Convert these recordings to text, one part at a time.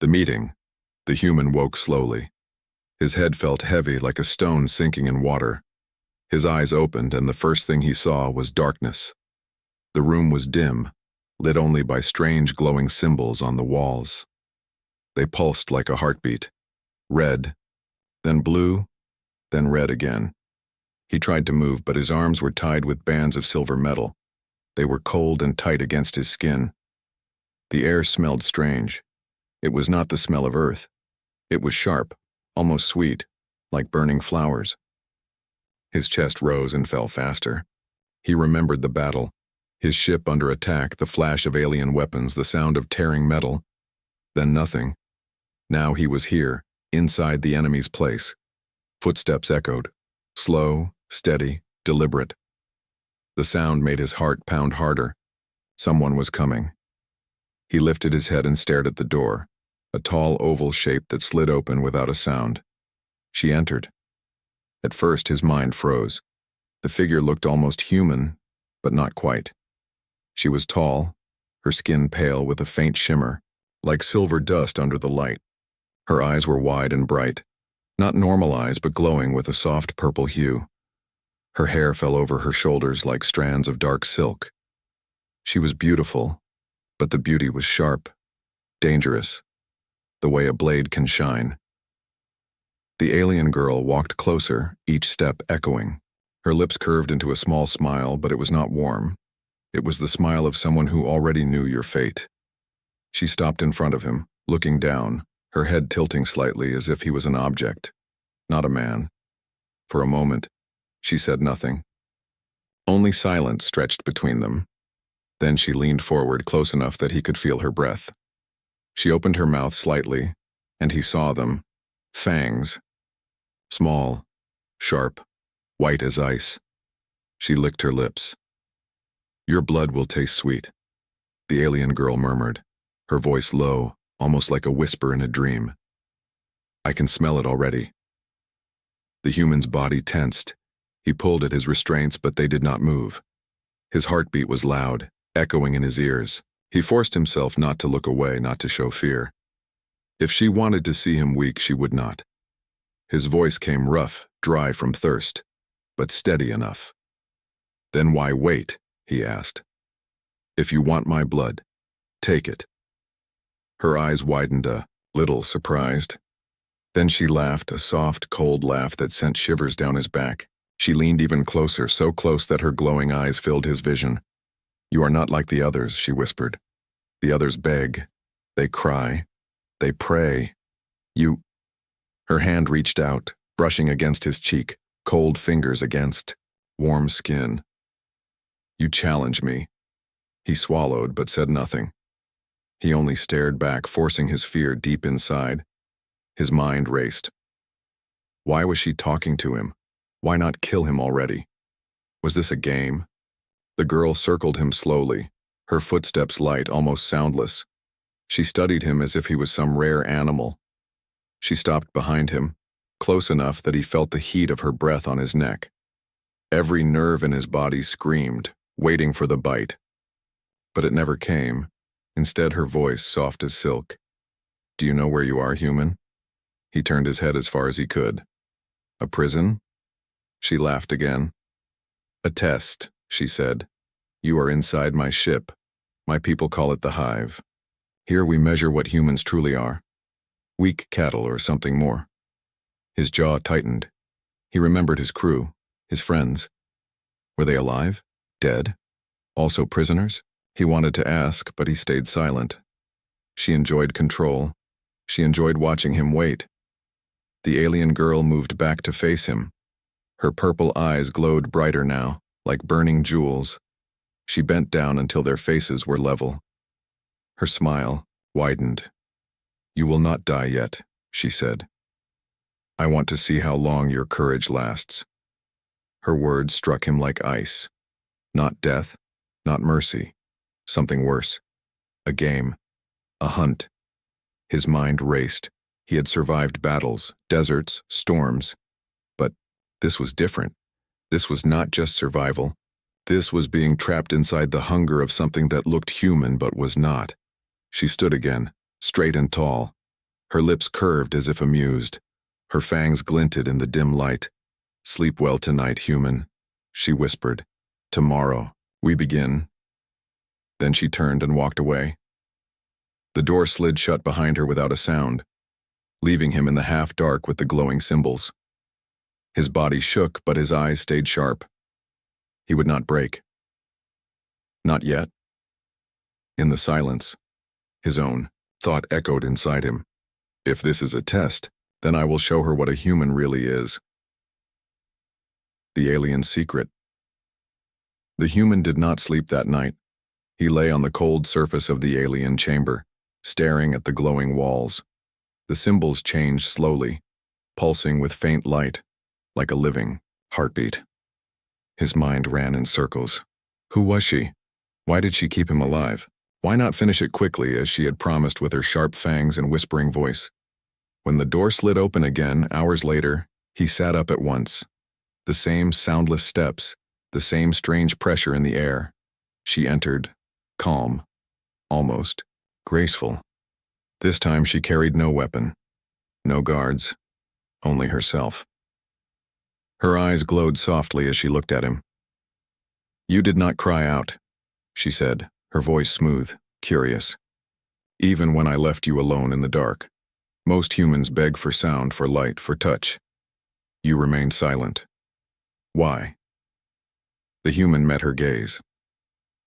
The meeting. The human woke slowly. His head felt heavy like a stone sinking in water. His eyes opened, and the first thing he saw was darkness. The room was dim, lit only by strange glowing symbols on the walls. They pulsed like a heartbeat. Red, then blue, then red again. He tried to move, but his arms were tied with bands of silver metal. They were cold and tight against his skin. The air smelled strange. It was not the smell of earth. It was sharp, almost sweet, like burning flowers. His chest rose and fell faster. He remembered the battle. His ship under attack, the flash of alien weapons, the sound of tearing metal. Then nothing. Now he was here, inside the enemy's place. Footsteps echoed. Slow, steady, deliberate. The sound made his heart pound harder. Someone was coming. He lifted his head and stared at the door, a tall oval shape that slid open without a sound. She entered. At first, his mind froze. The figure looked almost human, but not quite. She was tall, her skin pale with a faint shimmer, like silver dust under the light. Her eyes were wide and bright, not normal eyes, but glowing with a soft purple hue. Her hair fell over her shoulders like strands of dark silk. She was beautiful, but the beauty was sharp, dangerous, the way a blade can shine. The alien girl walked closer, each step echoing. Her lips curved into a small smile, but it was not warm. It was the smile of someone who already knew your fate. She stopped in front of him, looking down, her head tilting slightly as if he was an object, not a man. For a moment, she said nothing. Only silence stretched between them. Then she leaned forward close enough that he could feel her breath. She opened her mouth slightly, and he saw them. Fangs. Small, sharp, white as ice. She licked her lips. "Your blood will taste sweet," the alien girl murmured, her voice low, almost like a whisper in a dream. "I can smell it already." The human's body tensed. He pulled at his restraints, but they did not move. His heartbeat was loud, echoing in his ears. He forced himself not to look away, not to show fear. If she wanted to see him weak, she would not. His voice came rough, dry from thirst, but steady enough. "Then why wait?" he asked. "If you want my blood, take it." Her eyes widened a little, surprised. Then she laughed, a soft, cold laugh that sent shivers down his back. She leaned even closer, so close that her glowing eyes filled his vision. "You are not like the others," she whispered. "The others beg. They cry. They pray. You—" Her hand reached out, brushing against his cheek, cold fingers against warm skin. "You challenge me." He swallowed, but said nothing. He only stared back, forcing his fear deep inside. His mind raced. Why was she talking to him? Why not kill him already? Was this a game? The girl circled him slowly, her footsteps light, almost soundless. She studied him as if he was some rare animal. She stopped behind him, close enough that he felt the heat of her breath on his neck. Every nerve in his body screamed, waiting for the bite. But it never came. Instead, her voice, soft as silk. "Do you know where you are, human?" He turned his head as far as he could. "A prison?" She laughed again. "A test," she said. "You are inside my ship. My people call it the Hive. Here we measure what humans truly are. Weak cattle or something more." His jaw tightened. He remembered his crew, his friends. Were they alive? Dead? Also prisoners? He wanted to ask, but he stayed silent. She enjoyed control. She enjoyed watching him wait. The alien girl moved back to face him. Her purple eyes glowed brighter now, like burning jewels. She bent down until their faces were level. Her smile widened. "You will not die yet," she said. "I want to see how long your courage lasts." Her words struck him like ice. Not death, not mercy. Something worse. A game. A hunt. His mind raced. He had survived battles, deserts, storms. But this was different. This was not just survival. This was being trapped inside the hunger of something that looked human but was not. She stood again, straight and tall, Her lips curved as if amused. Her fangs glinted in the dim light. "Sleep well tonight, human," she whispered. "Tomorrow, we begin." Then she turned and walked away. The door slid shut behind her without a sound, leaving him in the half-dark with the glowing symbols. His body shook, but his eyes stayed sharp. He would not break. Not yet. In the silence, his own thought echoed inside him. If this is a test, then I will show her what a human really is. The alien's secret. The human did not sleep that night. He lay on the cold surface of the alien chamber, staring at the glowing walls. The symbols changed slowly, pulsing with faint light, like a living heartbeat. His mind ran in circles. Who was she? Why did she keep him alive? Why not finish it quickly as she had promised with her sharp fangs and whispering voice? When the door slid open again, hours later, he sat up at once. The same soundless steps, the same strange pressure in the air. She entered, calm, almost graceful. This time she carried no weapon, no guards, only herself. Her eyes glowed softly as she looked at him. "You did not cry out," she said, her voice smooth, curious. "Even when I left you alone in the dark. Most humans beg for sound, for light, for touch. You remained silent. Why?" The human met her gaze.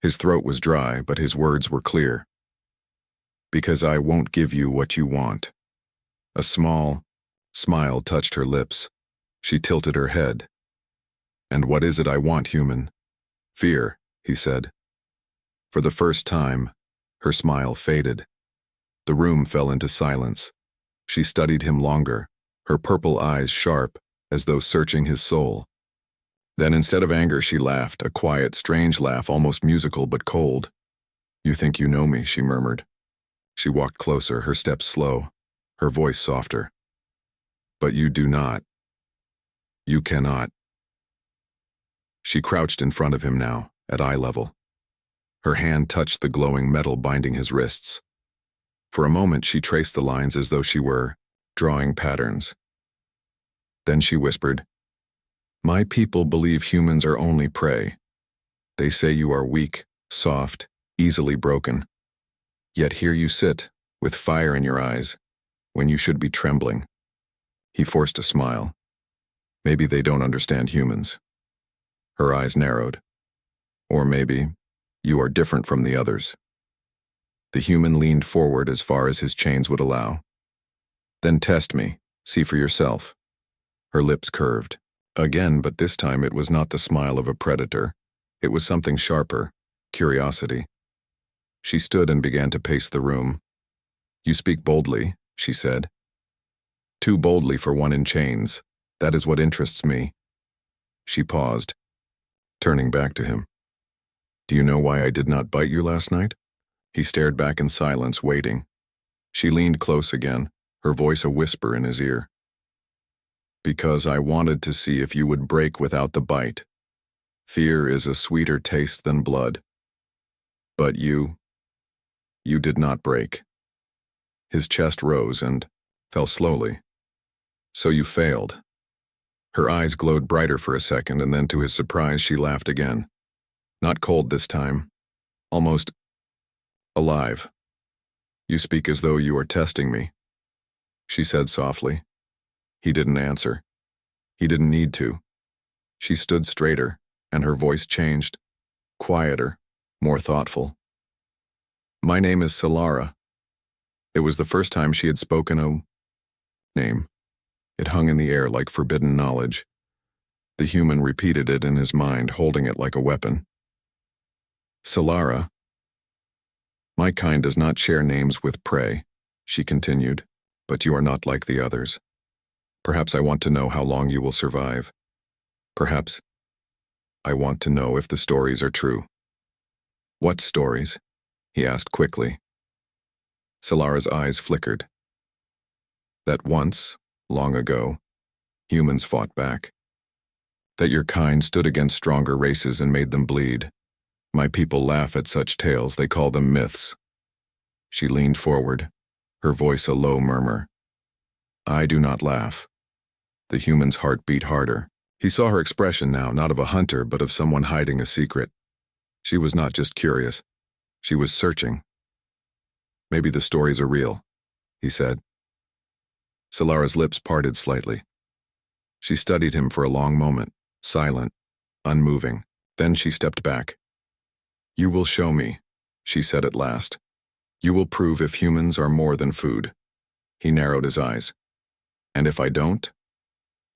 His throat was dry, but his words were clear. "Because I won't give you what you want." A small smile touched her lips. She tilted her head. "And what is it I want, human?" "Fear," he said. For the first time, her smile faded. The room fell into silence. She studied him longer, her purple eyes sharp, as though searching his soul. Then instead of anger, she laughed, a quiet, strange laugh, almost musical but cold. "You think you know me," she murmured. She walked closer, her steps slow, her voice softer. "But you do not. You cannot." She crouched in front of him now, at eye level. Her hand touched the glowing metal binding his wrists. For a moment she traced the lines as though she were drawing patterns. Then she whispered, "My people believe humans are only prey. They say you are weak, soft, easily broken. Yet here you sit, with fire in your eyes, when you should be trembling." He forced a smile. "Maybe they don't understand humans." Her eyes narrowed. "Or maybe you are different from the others." The human leaned forward as far as his chains would allow. "Then test me, see for yourself." Her lips curved. Again, but this time it was not the smile of a predator. It was something sharper, curiosity. She stood and began to pace the room. "You speak boldly," she said. "Too boldly for one in chains. That is what interests me." She paused, turning back to him. "Do you know why I did not bite you last night?" He stared back in silence, waiting. She leaned close again, her voice a whisper in his ear. "Because I wanted to see if you would break without the bite. Fear is a sweeter taste than blood. But you did not break." His chest rose and fell slowly. "So you failed." Her eyes glowed brighter for a second, and then to his surprise she laughed again. Not cold this time, almost alive. "You speak as though you are testing me," she said softly. He didn't answer. He didn't need to. She stood straighter, and her voice changed, quieter, more thoughtful. "My name is Solara." It was the first time she had spoken a name. It hung in the air like forbidden knowledge. The human repeated it in his mind, holding it like a weapon. "Solara. My kind does not share names with prey," she continued, "but you are not like the others. Perhaps I want to know how long you will survive. Perhaps I want to know if the stories are true." "What stories?" he asked quickly. Solara's eyes flickered. "That once, long ago, humans fought back. That your kind stood against stronger races and made them bleed. My people laugh at such tales, they call them myths." She leaned forward, her voice a low murmur. I do not laugh. The human's heart beat harder. He saw her expression now, not of a hunter, but of someone hiding a secret. She was not just curious. She was searching. Maybe the stories are real, he said. Solara's lips parted slightly. She studied him for a long moment, silent, unmoving. Then she stepped back. You will show me, she said at last. You will prove if humans are more than food. He narrowed his eyes. And if I don't?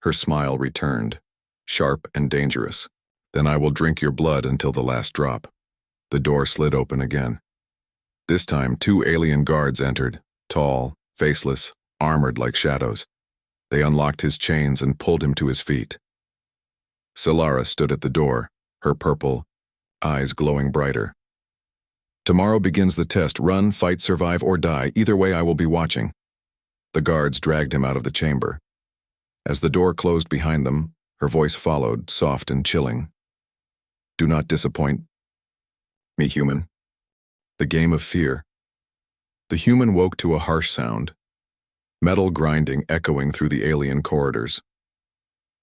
Her smile returned, sharp and dangerous. Then I will drink your blood until the last drop. The door slid open again. This time, 2 alien guards entered, tall, faceless, armored like shadows. They unlocked his chains and pulled him to his feet. Solara stood at the door, her purple eyes glowing brighter. Tomorrow begins the test. Run, fight, survive, or die. Either way, I will be watching. The guards dragged him out of the chamber. As the door closed behind them, her voice followed, soft and chilling. Do not disappoint me, human. The game of fear. The human woke to a harsh sound, metal grinding echoing through the alien corridors.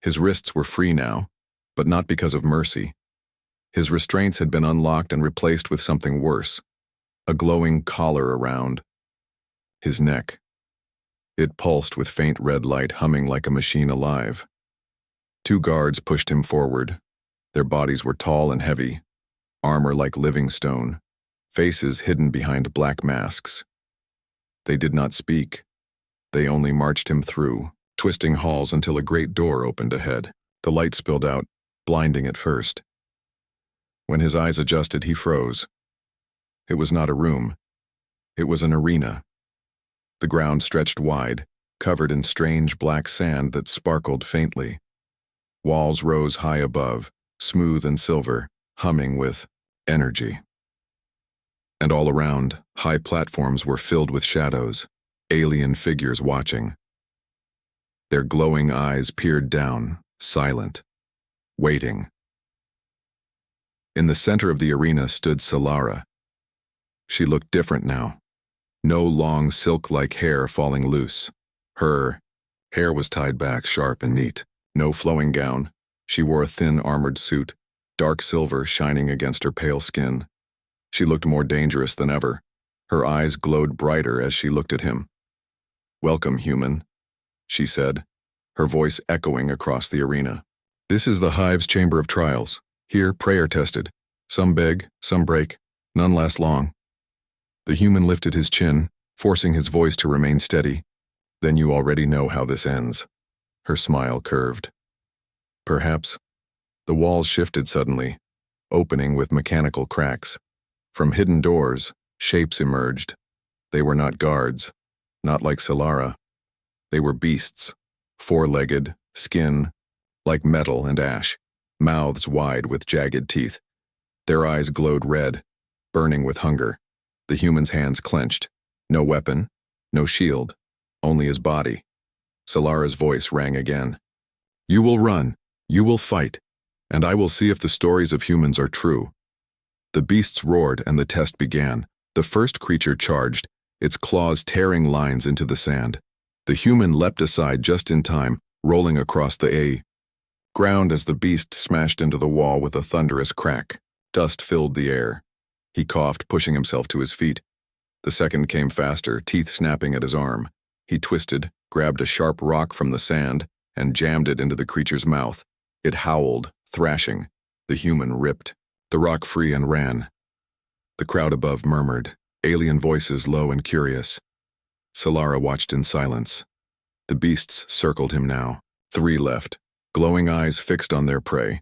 His wrists were free now, but not because of mercy. His restraints had been unlocked and replaced with something worse, a glowing collar around his neck. It pulsed with faint red light, humming like a machine alive. 2 guards pushed him forward. Their bodies were tall and heavy, armor like living stone, faces hidden behind black masks. They did not speak. They only marched him through, twisting halls until a great door opened ahead. The light spilled out, blinding at first. When his eyes adjusted, he froze. It was not a room. It was an arena. The ground stretched wide, covered in strange black sand that sparkled faintly. Walls rose high above, smooth and silver, humming with energy. And all around, high platforms were filled with shadows, alien figures watching. Their glowing eyes peered down, silent, waiting. In the center of the arena stood Solara. She looked different now. No long silk-like hair falling loose. Her hair was tied back, sharp and neat. No flowing gown. She wore a thin armored suit, dark silver shining against her pale skin. She looked more dangerous than ever. Her eyes glowed brighter as she looked at him. Welcome, human, she said, her voice echoing across the arena. This is the Hive's chamber of trials. Here, prayer tested. Some beg, some break, none last long. The human lifted his chin, forcing his voice to remain steady. Then you already know how this ends. Her smile curved. Perhaps. The walls shifted suddenly, opening with mechanical cracks. From hidden doors, shapes emerged. They were not guards, not like Solara. They were beasts, 4-legged, skin, like metal and ash, mouths wide with jagged teeth. Their eyes glowed red, burning with hunger. The human's hands clenched. No weapon, no shield, only his body. Solara's voice rang again. You will run, you will fight, and I will see if the stories of humans are true. The beasts roared and the test began. The first creature charged, its claws tearing lines into the sand. The human leapt aside just in time, rolling across the ground as the beast smashed into the wall with a thunderous crack. Dust filled the air. He coughed, pushing himself to his feet. The second came faster, teeth snapping at his arm. He twisted, grabbed a sharp rock from the sand, and jammed it into the creature's mouth. It howled, thrashing. The human ripped the rock free and ran. The crowd above murmured, alien voices low and curious. Solara watched in silence. The beasts circled him now. 3 left, glowing eyes fixed on their prey.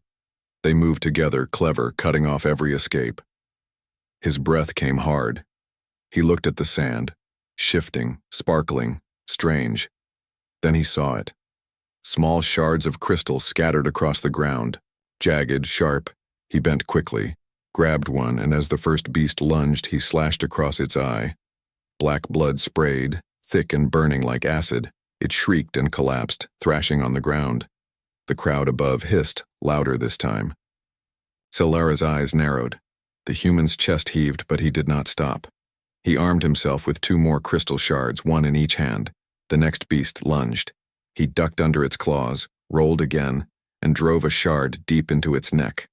They moved together, clever, cutting off every escape. His breath came hard. He looked at the sand, shifting, sparkling, strange. Then he saw it. Small shards of crystal scattered across the ground, jagged, sharp. He bent quickly, grabbed one, and as the first beast lunged, he slashed across its eye. Black blood sprayed, thick and burning like acid. It shrieked and collapsed, thrashing on the ground. The crowd above hissed, louder this time. Solara's eyes narrowed. The human's chest heaved, but he did not stop. He armed himself with 2 more crystal shards, one in each hand. The next beast lunged. He ducked under its claws, rolled again, and drove a shard deep into its neck.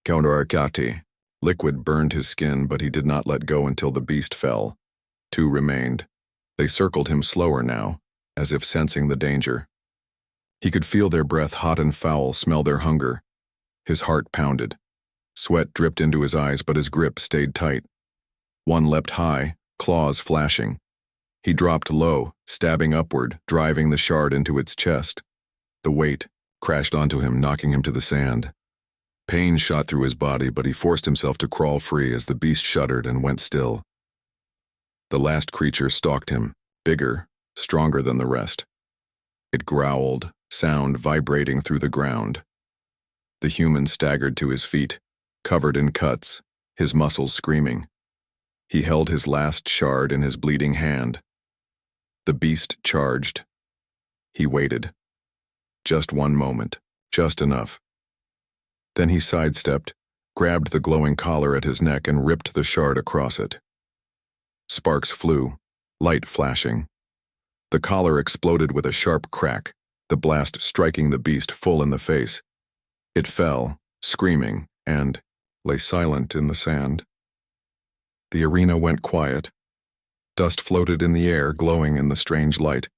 Queenorix. Liquid burned his skin, but he did not let go until the beast fell. 2 remained. They circled him slower now, as if sensing the danger. He could feel their breath hot and foul, smell their hunger. His heart pounded. Sweat dripped into his eyes, but his grip stayed tight. One leapt high, claws flashing. He dropped low, stabbing upward, driving the shard into its chest. The weight crashed onto him, knocking him to the sand. Pain shot through his body, but he forced himself to crawl free as the beast shuddered and went still. The last creature stalked him, bigger, stronger than the rest. It growled, sound vibrating through the ground. The human staggered to his feet, covered in cuts, his muscles screaming. He held his last shard in his bleeding hand. The beast charged. He waited. Just one moment, just enough. Then he sidestepped, grabbed the glowing collar at his neck and ripped the shard across it. Sparks flew, light flashing. The collar exploded with a sharp crack, the blast striking the beast full in the face. It fell, screaming, and lay silent in the sand. The arena went quiet. Dust floated in the air, glowing in the strange light.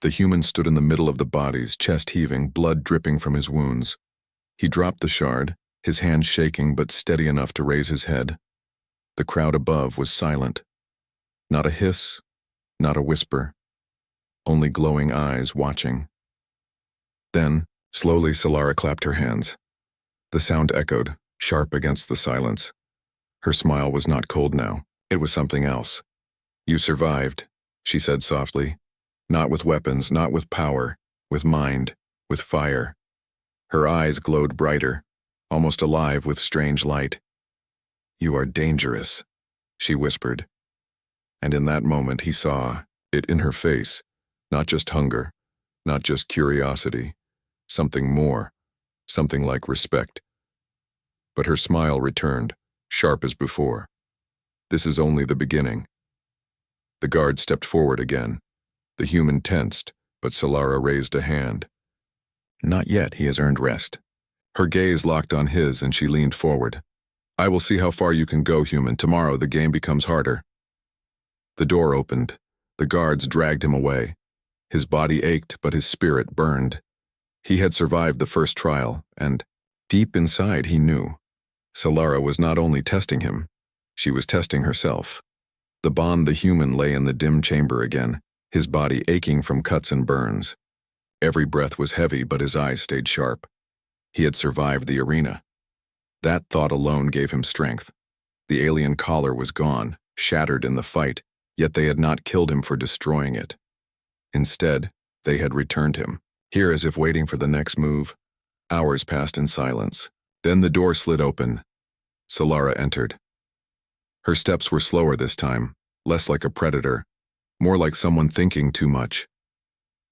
The human stood in the middle of the bodies, chest heaving, blood dripping from his wounds. He dropped the shard, his hand shaking but steady enough to raise his head. The crowd above was silent. Not a hiss, not a whisper. Only glowing eyes watching. Then, slowly Solara clapped her hands. The sound echoed, sharp against the silence. Her smile was not cold now. It was something else. "You survived," she said softly. "Not with weapons, not with power, with mind, with fire." Her eyes glowed brighter, almost alive with strange light. "You are dangerous," she whispered. And in that moment he saw it in her face, not just hunger, not just curiosity, something more, something like respect. But her smile returned, sharp as before. "This is only the beginning." The guard stepped forward again. The human tensed, but Solara raised a hand. "Not yet, he has earned rest." Her gaze locked on his and she leaned forward. "I will see how far you can go, human. Tomorrow the game becomes harder." The door opened. The guards dragged him away. His body ached, but his spirit burned. He had survived the first trial, and deep inside he knew. Solara was not only testing him, she was testing herself. The bond the human lay in the dim chamber again, his body aching from cuts and burns. Every breath was heavy, but his eyes stayed sharp. He had survived the arena. That thought alone gave him strength. The alien collar was gone, shattered in the fight, yet they had not killed him for destroying it. Instead, they had returned him, here as if waiting for the next move. Hours passed in silence. Then the door slid open. Solara entered. Her steps were slower this time, less like a predator, more like someone thinking too much.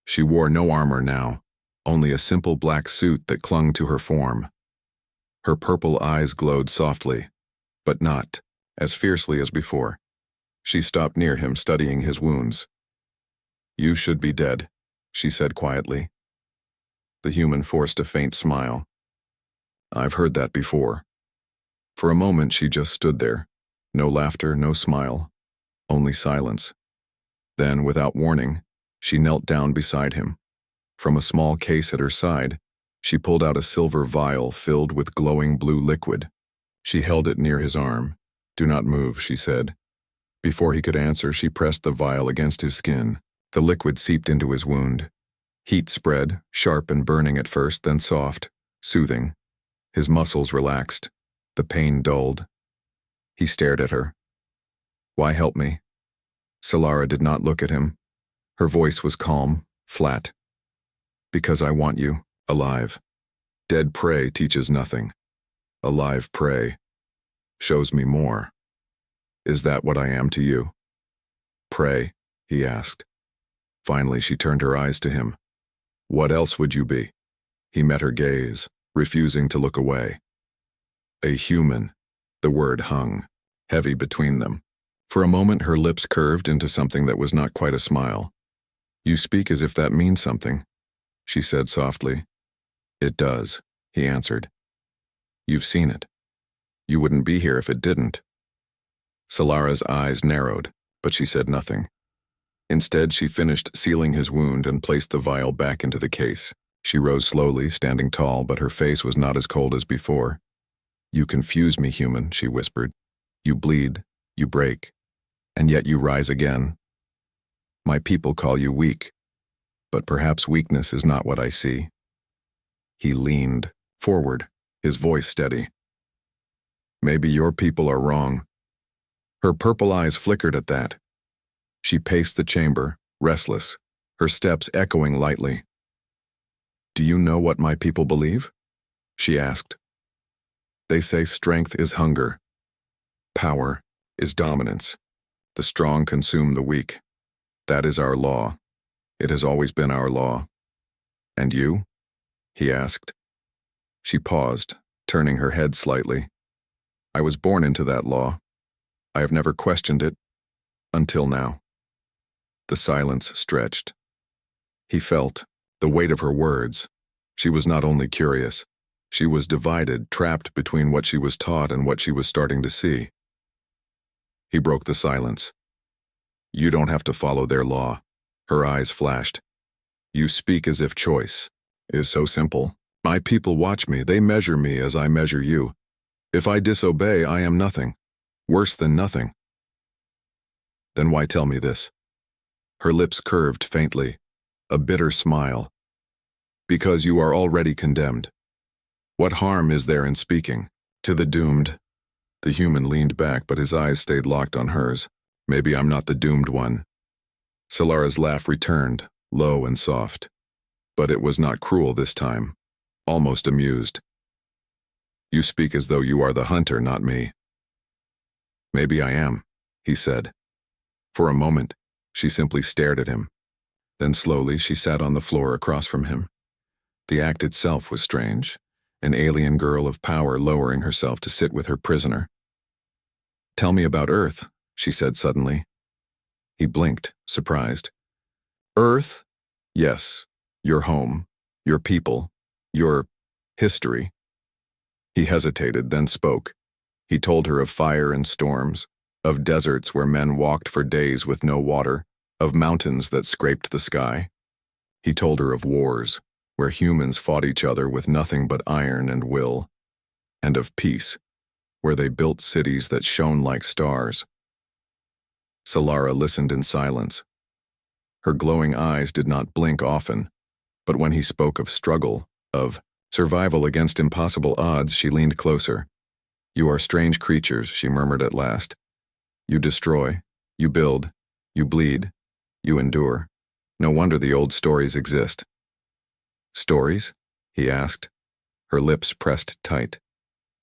She wore no armor now, only a simple black suit that clung to her form. Her purple eyes glowed softly, but not as fiercely as before. She stopped near him, studying his wounds. "You should be dead," she said quietly. The human forced a faint smile. "I've heard that before." For a moment she just stood there. No laughter, no smile, only silence. Then, without warning, she knelt down beside him. From a small case at her side, she pulled out a silver vial filled with glowing blue liquid. She held it near his arm. "Do not move," she said. Before he could answer, she pressed the vial against his skin. The liquid seeped into his wound. Heat spread, sharp and burning at first, then soft, soothing. His muscles relaxed. The pain dulled. He stared at her. "Why help me?" Solara did not look at him. Her voice was calm, flat. "Because I want you, alive. Dead prey teaches nothing. Alive prey shows me more. Is that what I am to you?" "Prey?" he asked. Finally, she turned her eyes to him. "What else would you be?" He met her gaze, refusing to look away. "A human." The word hung, heavy between them. For a moment her lips curved into something that was not quite a smile. You speak as if that means something, she said softly. It does, he answered. You've seen it. You wouldn't be here if it didn't. Solara's eyes narrowed, but she said nothing. Instead, she finished sealing his wound and placed the vial back into the case. She rose slowly, standing tall, but her face was not as cold as before. You confuse me, human, she whispered. You bleed, you break, and yet you rise again. My people call you weak, but perhaps weakness is not what I see. He leaned forward, his voice steady. Maybe your people are wrong. Her purple eyes flickered at that. She paced the chamber, restless, her steps echoing lightly. Do you know what my people believe? She asked. They say strength is hunger. Power is dominance. The strong consume the weak. That is our law. It has always been our law. And you? He asked. She paused, turning her head slightly. I was born into that law. I have never questioned it, until now. The silence stretched. He felt the weight of her words. She was not only curious, she was divided, trapped between what she was taught and what she was starting to see. He broke the silence. You don't have to follow their law. Her eyes flashed. You speak as if choice is so simple. My people watch me, they measure me as I measure you. If I disobey, I am nothing. Worse than nothing. Then why tell me this? Her lips curved faintly, a bitter smile. Because you are already condemned. What harm is there in speaking? To the doomed. The human leaned back, but his eyes stayed locked on hers. Maybe I'm not the doomed one. Solara's laugh returned, low and soft. But it was not cruel this time, almost amused. You speak as though you are the hunter, not me. Maybe I am, he said. For a moment, she simply stared at him. Then slowly she sat on the floor across from him. The act itself was strange, an alien girl of power lowering herself to sit with her prisoner. Tell me about Earth, she said suddenly. He blinked, surprised. Earth? Yes, your home, your people, your history. He hesitated, then spoke. He told her of fire and storms, of deserts where men walked for days with no water, of mountains that scraped the sky. He told her of wars, where humans fought each other with nothing but iron and will, and of peace, where they built cities that shone like stars. Solara listened in silence. Her glowing eyes did not blink often, but when he spoke of struggle, of survival against impossible odds, she leaned closer. You are strange creatures, she murmured at last. You destroy, you build, you bleed, you endure. No wonder the old stories exist. Stories? He asked. Her lips pressed tight.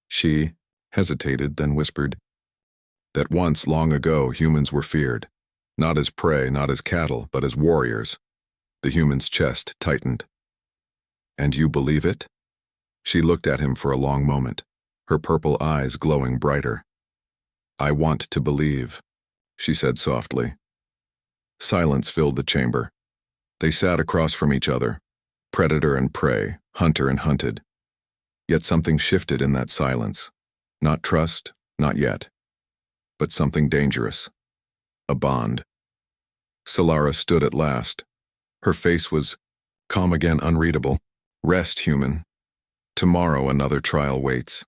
She hesitated, then whispered, that once, long ago, humans were feared. Not as prey, not as cattle, but as warriors. The human's chest tightened. And you believe it? She looked at him for a long moment, her purple eyes glowing brighter. I want to believe, she said softly. Silence filled the chamber. They sat across from each other, predator and prey, hunter and hunted. Yet something shifted in that silence. Not trust, not yet. But something dangerous. A bond. Solara stood at last. Her face was calm again, unreadable. Rest, human. Tomorrow another trial waits.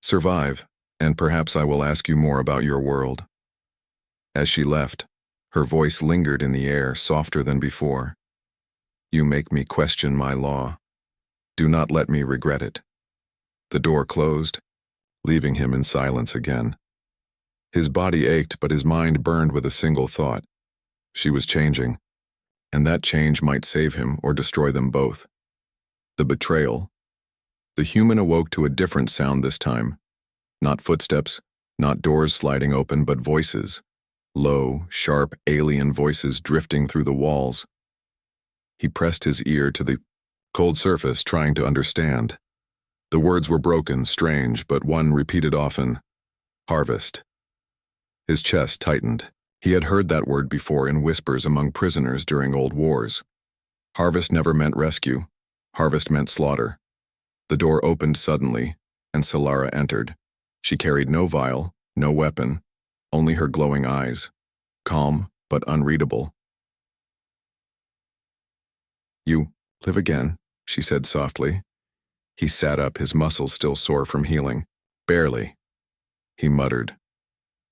Survive, and perhaps I will ask you more about your world. As she left, her voice lingered in the air, softer than before. You make me question my law. Do not let me regret it. The door closed, leaving him in silence again. His body ached, but his mind burned with a single thought. She was changing, and that change might save him or destroy them both. The betrayal. The human awoke to a different sound this time. Not footsteps, not doors sliding open, but voices. Low, sharp, alien voices drifting through the walls. He pressed his ear to the cold surface, trying to understand. The words were broken, strange, but one repeated often. Harvest. His chest tightened. He had heard that word before in whispers among prisoners during old wars. Harvest never meant rescue. Harvest meant slaughter. The door opened suddenly, and Solara entered. She carried no vial, no weapon, only her glowing eyes, calm but unreadable. "You live again," she said softly. He sat up, his muscles still sore from healing. "Barely," he muttered.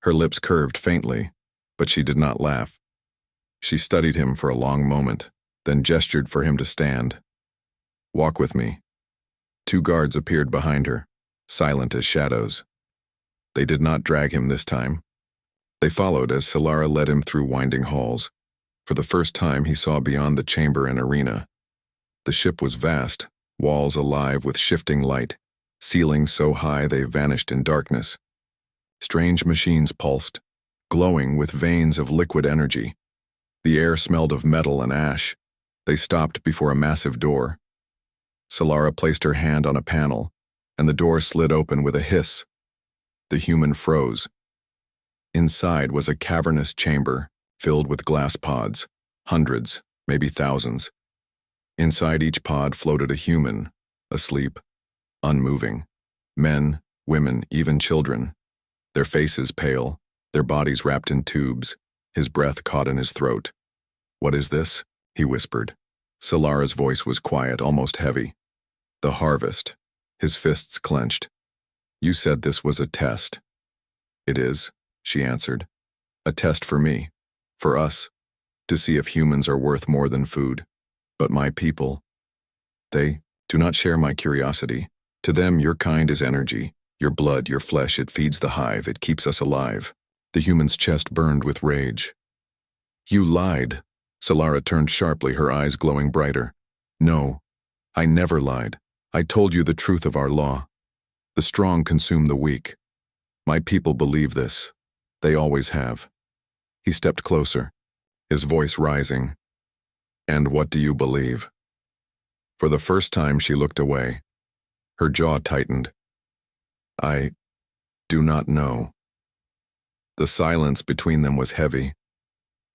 Her lips curved faintly, but she did not laugh. She studied him for a long moment, then gestured for him to stand. "Walk with me." 2 guards appeared behind her, silent as shadows. They did not drag him this time. They followed as Solara led him through winding halls. For the first time he saw beyond the chamber and arena. The ship was vast, walls alive with shifting light, ceilings so high they vanished in darkness. Strange machines pulsed, glowing with veins of liquid energy. The air smelled of metal and ash. They stopped before a massive door. Solara placed her hand on a panel, and the door slid open with a hiss. The human froze. Inside was a cavernous chamber, filled with glass pods, hundreds, maybe thousands. Inside each pod floated a human, asleep, unmoving. Men, women, even children. Their faces pale, their bodies wrapped in tubes, his breath caught in his throat. "What is this?" he whispered. Solara's voice was quiet, almost heavy. "The harvest." His fists clenched. "You said this was a test." "It is," she answered. "A test for me, for us, to see if humans are worth more than food. But my people, they do not share my curiosity. To them, your kind is energy, your blood, your flesh. It feeds the hive, it keeps us alive." The human's chest burned with rage. "You lied." Solara turned sharply, her eyes glowing brighter. "No, I never lied. I told you the truth of our law. The strong consume the weak. My people believe this. They always have." He stepped closer, his voice rising. "And what do you believe?" For the first time she looked away. Her jaw tightened. "I do not know." The silence between them was heavy.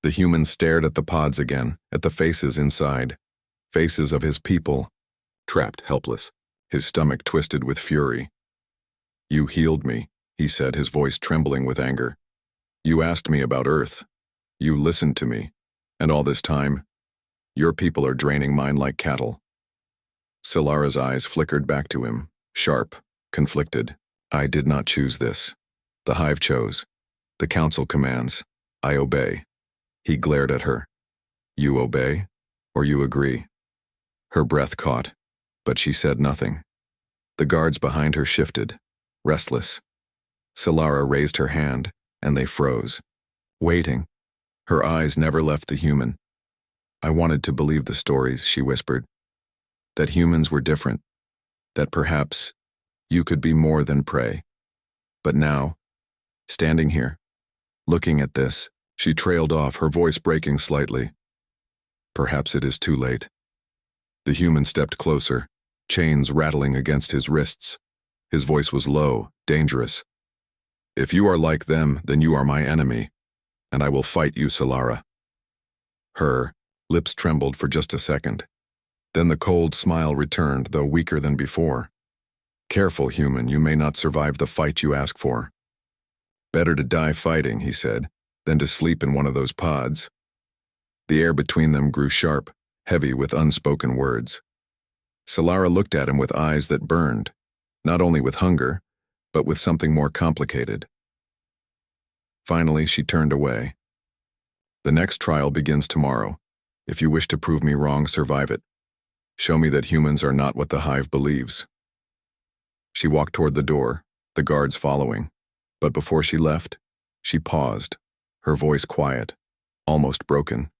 The human stared at the pods again, at the faces inside. Faces of his people, trapped, helpless, his stomach twisted with fury. "You healed me," he said, his voice trembling with anger. "You asked me about Earth. You listened to me. And all this time, your people are draining mine like cattle." Solara's eyes flickered back to him, sharp, conflicted. "I did not choose this. The hive chose. The council commands. I obey." He glared at her. "You obey, or you agree?" Her breath caught, but she said nothing. The guards behind her shifted, restless. Solara raised her hand, and they froze, waiting. Her eyes never left the human. "I wanted to believe the stories," she whispered. "That humans were different. That perhaps you could be more than prey. But now, standing here, looking at this," she trailed off, her voice breaking slightly. "Perhaps it is too late." The human stepped closer, chains rattling against his wrists. His voice was low, dangerous. "If you are like them, then you are my enemy, and I will fight you, Solara." Her lips trembled for just a second. Then the cold smile returned, though weaker than before. "Careful, human, you may not survive the fight you ask for." "Better to die fighting," he said, "than to sleep in one of those pods." The air between them grew sharp, heavy with unspoken words. Solara looked at him with eyes that burned, not only with hunger, but with something more complicated. Finally, she turned away. "The next trial begins tomorrow. If you wish to prove me wrong, survive it. Show me that humans are not what the hive believes." She walked toward the door, the guards following. But before she left, she paused, her voice quiet, almost broken.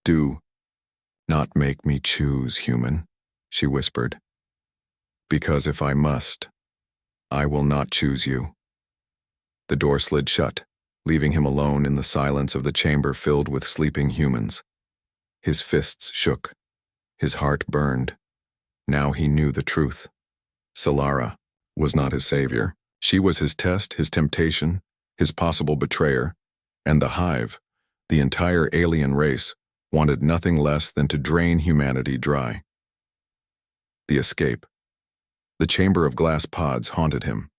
"Do not make me choose, human," she whispered. "Because if I must, I will not choose you." The door slid shut, leaving him alone in the silence of the chamber filled with sleeping humans. His fists shook. His heart burned. Now he knew the truth. Solara was not his savior. She was his test, his temptation, his possible betrayer, And the Hive, the entire alien race, wanted nothing less than to drain humanity dry. The escape. The chamber of glass pods haunted him.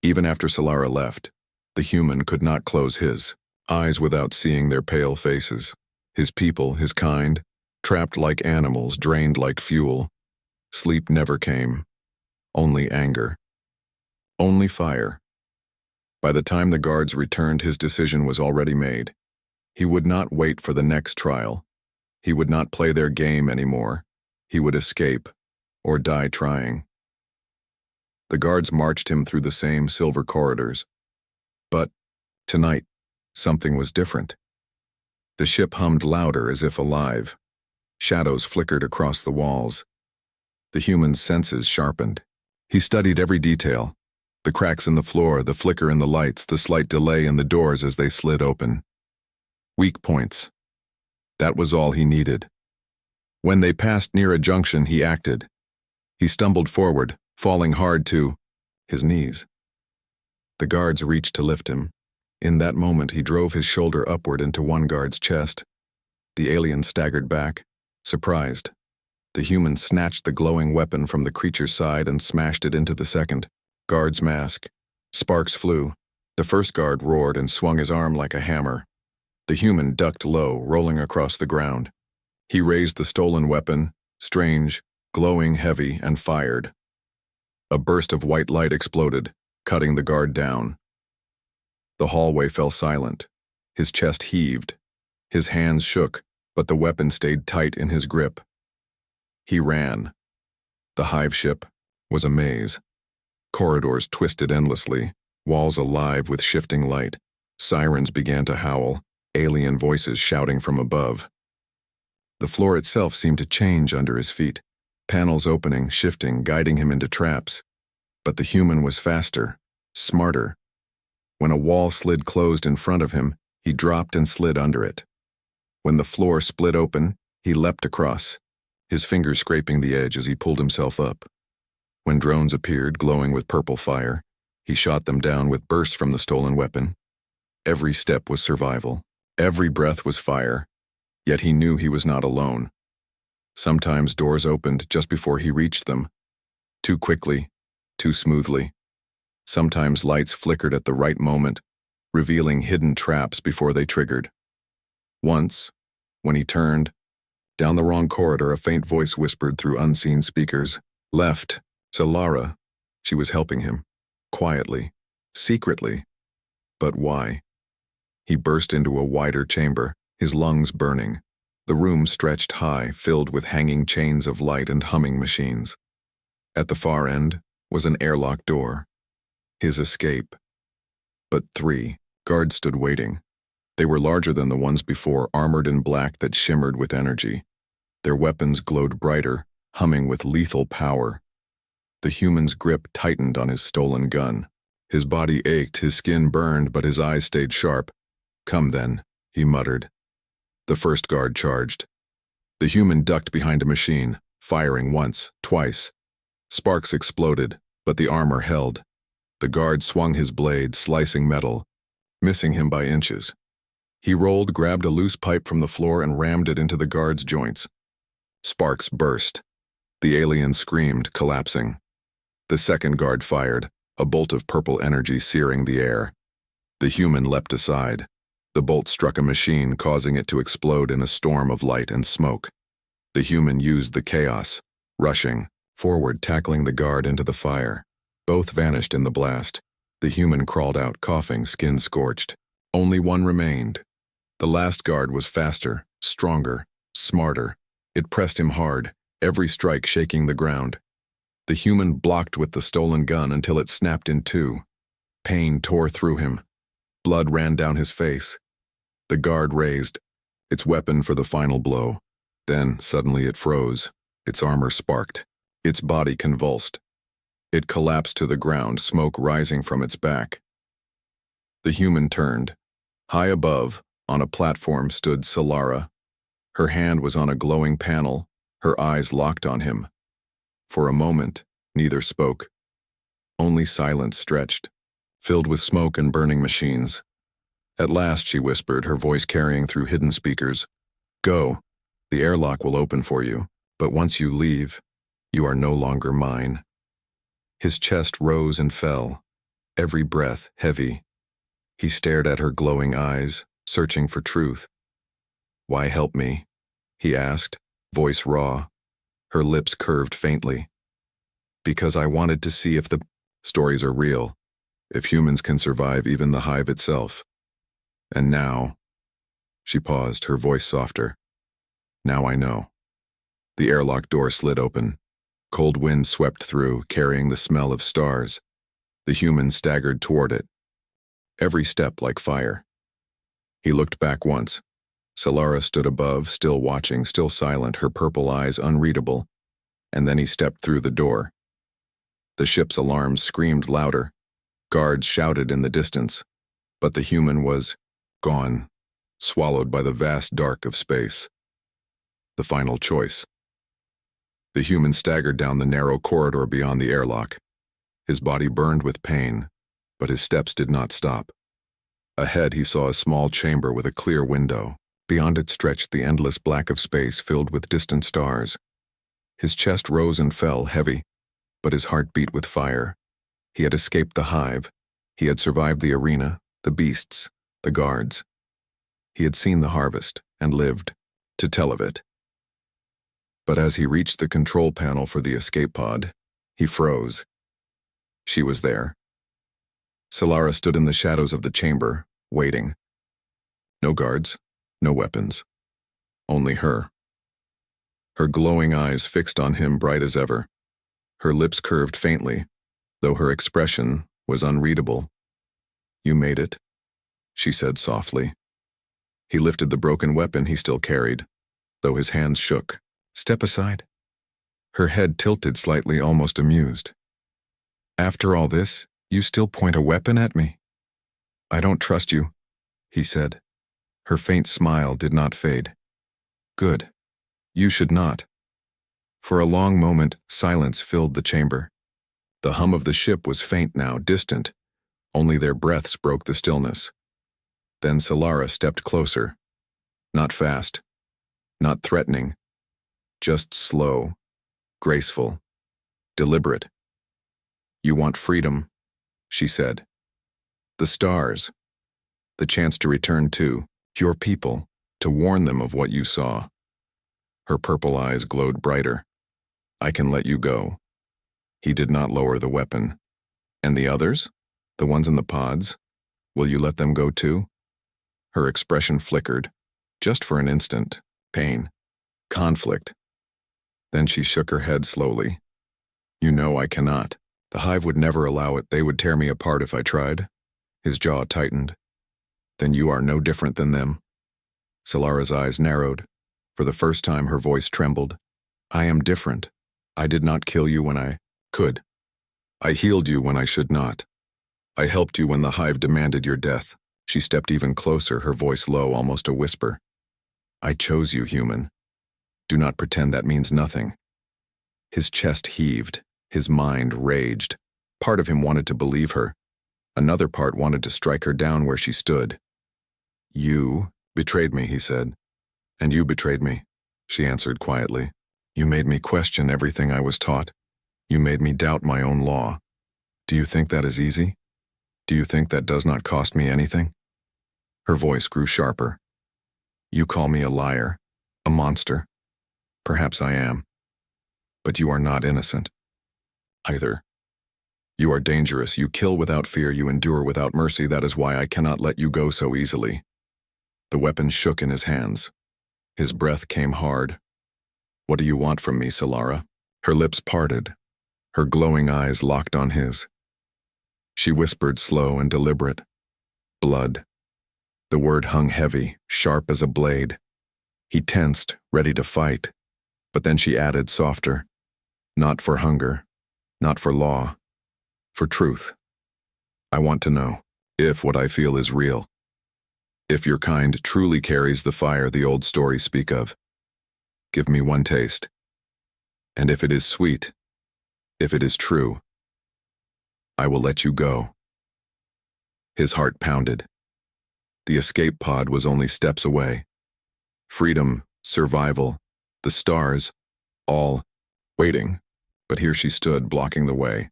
Even after Solara left, the human could not close his eyes without seeing their pale faces. His people, his kind, trapped like animals, drained like fuel. Sleep never came. Only anger. Only fire. By the time the guards returned, his decision was already made. He would not wait for the next trial. He would not play their game anymore. He would escape, or die trying. The guards marched him through the same silver corridors. But, tonight, something was different. The ship hummed louder as if alive. Shadows flickered across the walls. The human's senses sharpened. He studied every detail. The cracks in the floor, the flicker in the lights, the slight delay in the doors as they slid open. Weak points. That was all he needed. When they passed near a junction, he acted. He stumbled forward, falling hard to his knees. The guards reached to lift him. In that moment, he drove his shoulder upward into one guard's chest. The alien staggered back, surprised. The human snatched the glowing weapon from the creature's side and smashed it into the second guard's mask. Sparks flew. The first guard roared and swung his arm like a hammer. The human ducked low, rolling across the ground. He raised the stolen weapon, strange, glowing heavy, and fired. A burst of white light exploded, cutting the guard down. The hallway fell silent. His chest heaved. His hands shook, but the weapon stayed tight in his grip. He ran. The hive ship was a maze. Corridors twisted endlessly, walls alive with shifting light. Sirens began to howl, alien voices shouting from above. The floor itself seemed to change under his feet, panels opening, shifting, guiding him into traps. But the human was faster, smarter. When a wall slid closed in front of him, he dropped and slid under it. When the floor split open, he leapt across, his fingers scraping the edge as he pulled himself up. When drones appeared, glowing with purple fire, he shot them down with bursts from the stolen weapon. Every step was survival. Every breath was fire. Yet he knew he was not alone. Sometimes doors opened just before he reached them. Too quickly, too smoothly. Sometimes lights flickered at the right moment, revealing hidden traps before they triggered. Once, when he turned, down the wrong corridor, a faint voice whispered through unseen speakers. Left. Solara. She was helping him. Quietly. Secretly. But why? He burst into a wider chamber, his lungs burning. The room stretched high, filled with hanging chains of light and humming machines. At the far end was an airlock door. His escape. But 3 guards stood waiting. They were larger than the ones before, armored in black that shimmered with energy. Their weapons glowed brighter, humming with lethal power. The human's grip tightened on his stolen gun. His body ached, his skin burned, but his eyes stayed sharp. Come then, he muttered. The first guard charged. The human ducked behind a machine, firing once, twice. Sparks exploded, but the armor held. The guard swung his blade, slicing metal, missing him by inches. He rolled, grabbed a loose pipe from the floor, and rammed it into the guard's joints. Sparks burst. The alien screamed, collapsing. The second guard fired, a bolt of purple energy searing the air. The human leapt aside. The bolt struck a machine, causing it to explode in a storm of light and smoke. The human used the chaos, rushing forward, tackling the guard into the fire. Both vanished in the blast. The human crawled out, coughing, skin scorched. Only one remained. The last guard was faster, stronger, smarter. It pressed him hard, every strike shaking the ground. The human blocked with the stolen gun until it snapped in two. Pain tore through him. Blood ran down his face. The guard raised, its weapon for the final blow. Then, suddenly it froze. Its armor sparked. Its body convulsed. It collapsed to the ground, smoke rising from its back. The human turned. High above, on a platform, stood Solara. Her hand was on a glowing panel, her eyes locked on him. For a moment, neither spoke. Only silence stretched, filled with smoke and burning machines. At last, she whispered, her voice carrying through hidden speakers. Go. The airlock will open for you, but once you leave, you are no longer mine. His chest rose and fell, every breath heavy. He stared at her glowing eyes, searching for truth. Why help me? He asked, voice raw. Her lips curved faintly. Because I wanted to see if the stories are real, if humans can survive even the hive itself. And now, she paused, her voice softer. Now I know. The airlock door slid open. Cold wind swept through, carrying the smell of stars. The human staggered toward it, every step like fire. He looked back once. Solara stood above, still watching, still silent, her purple eyes unreadable, and then he stepped through the door. The ship's alarms screamed louder. Guards shouted in the distance, but the human was gone, swallowed by the vast dark of space. The final choice. The human staggered down the narrow corridor beyond the airlock. His body burned with pain, but his steps did not stop. Ahead he saw a small chamber with a clear window. Beyond it stretched the endless black of space filled with distant stars. His chest rose and fell, heavy, but his heart beat with fire. He had escaped the hive. He had survived the arena, the beasts, the guards. He had seen the harvest and lived to tell of it. But as he reached the control panel for the escape pod, he froze. She was there. Solara stood in the shadows of the chamber, waiting. No guards, no weapons. Only her. Her glowing eyes fixed on him bright as ever. Her lips curved faintly, though her expression was unreadable. You made it, she said softly. He lifted the broken weapon he still carried, though his hands shook. Step aside. Her head tilted slightly, almost amused. After all this, you still point a weapon at me? I don't trust you, he said. Her faint smile did not fade. Good. You should not. For a long moment, silence filled the chamber. The hum of the ship was faint now, distant. Only their breaths broke the stillness. Then Solara stepped closer. Not fast. Not threatening. Just slow, graceful, deliberate. You want freedom, she said. The stars. The chance to return to your people, to warn them of what you saw. Her purple eyes glowed brighter. I can let you go. He did not lower the weapon. And the others? The ones in the pods? Will you let them go too? Her expression flickered, just for an instant. Pain. Conflict. Then she shook her head slowly. You know I cannot. The hive would never allow it. They would tear me apart if I tried. His jaw tightened. Then you are no different than them. Solara's eyes narrowed. For the first time her voice trembled. I am different. I did not kill you when I could. I healed you when I should not. I helped you when the hive demanded your death. She stepped even closer, her voice low, almost a whisper. I chose you, human. Do not pretend that means nothing. His chest heaved, his mind raged. Part of him wanted to believe her. Another part wanted to strike her down where she stood. You betrayed me, he said. And you betrayed me, she answered quietly. You made me question everything I was taught. You made me doubt my own law. Do you think that is easy? Do you think that does not cost me anything? Her voice grew sharper. You call me a liar, a monster. Perhaps I am. But you are not innocent. Either. You are dangerous, you kill without fear, you endure without mercy. That is why I cannot let you go so easily. The weapon shook in his hands. His breath came hard. What do you want from me, Solara? Her lips parted. Her glowing eyes locked on his. She whispered, slow and deliberate. Blood. The word hung heavy, sharp as a blade. He tensed, ready to fight. But then she added, softer. Not for hunger, not for law, for truth. I want to know if what I feel is real. If your kind truly carries the fire the old stories speak of. Give me one taste. And if it is sweet, if it is true, I will let you go. His heart pounded. The escape pod was only steps away. Freedom, survival, the stars, all waiting. But here she stood, blocking the way,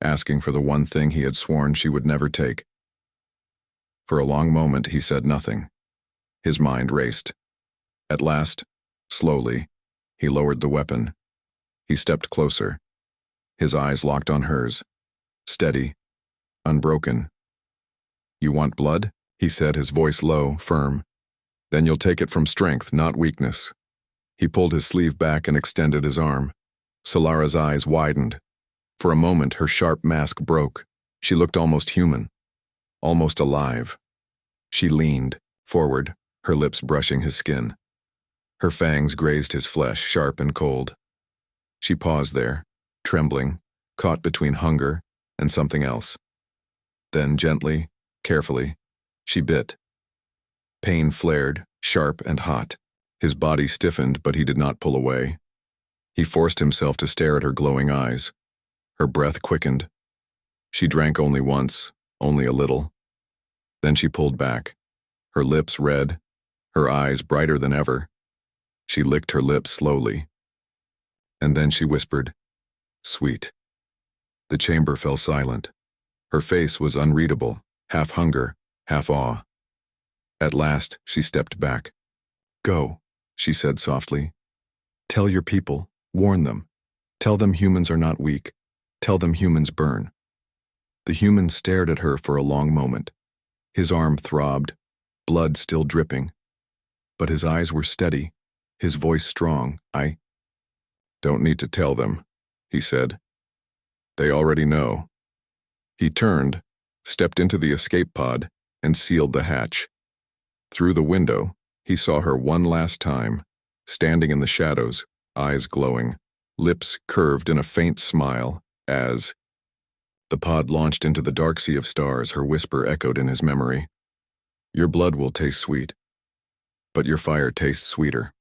asking for the one thing he had sworn she would never take. For a long moment, he said nothing. His mind raced. At last, slowly, he lowered the weapon. He stepped closer. His eyes locked on hers. Steady, unbroken. "You want blood?" he said, his voice low, firm. "Then you'll take it from strength, not weakness." He pulled his sleeve back and extended his arm. Solara's eyes widened. For a moment, her sharp mask broke. She looked almost human, almost alive. She leaned forward, her lips brushing his skin. Her fangs grazed his flesh, sharp and cold. She paused there, trembling, caught between hunger and something else. Then gently, carefully, she bit. Pain flared, sharp and hot. His body stiffened, but he did not pull away. He forced himself to stare at her glowing eyes. Her breath quickened. She drank only once, only a little. Then she pulled back, her lips red, her eyes brighter than ever. She licked her lips slowly. And then she whispered, "Sweet." The chamber fell silent. Her face was unreadable, half hunger, half awe. At last, she stepped back. "Go," she said softly. "Tell your people, warn them. Tell them humans are not weak. Tell them humans burn." The human stared at her for a long moment. His arm throbbed, blood still dripping. But his eyes were steady, his voice strong. "I don't need to tell them," he said. "They already know." He turned, stepped into the escape pod, and sealed the hatch. Through the window, he saw her one last time, standing in the shadows, eyes glowing, lips curved in a faint smile, as the pod launched into the dark sea of stars. Her whisper echoed in his memory. "Your blood will taste sweet, but your fire tastes sweeter."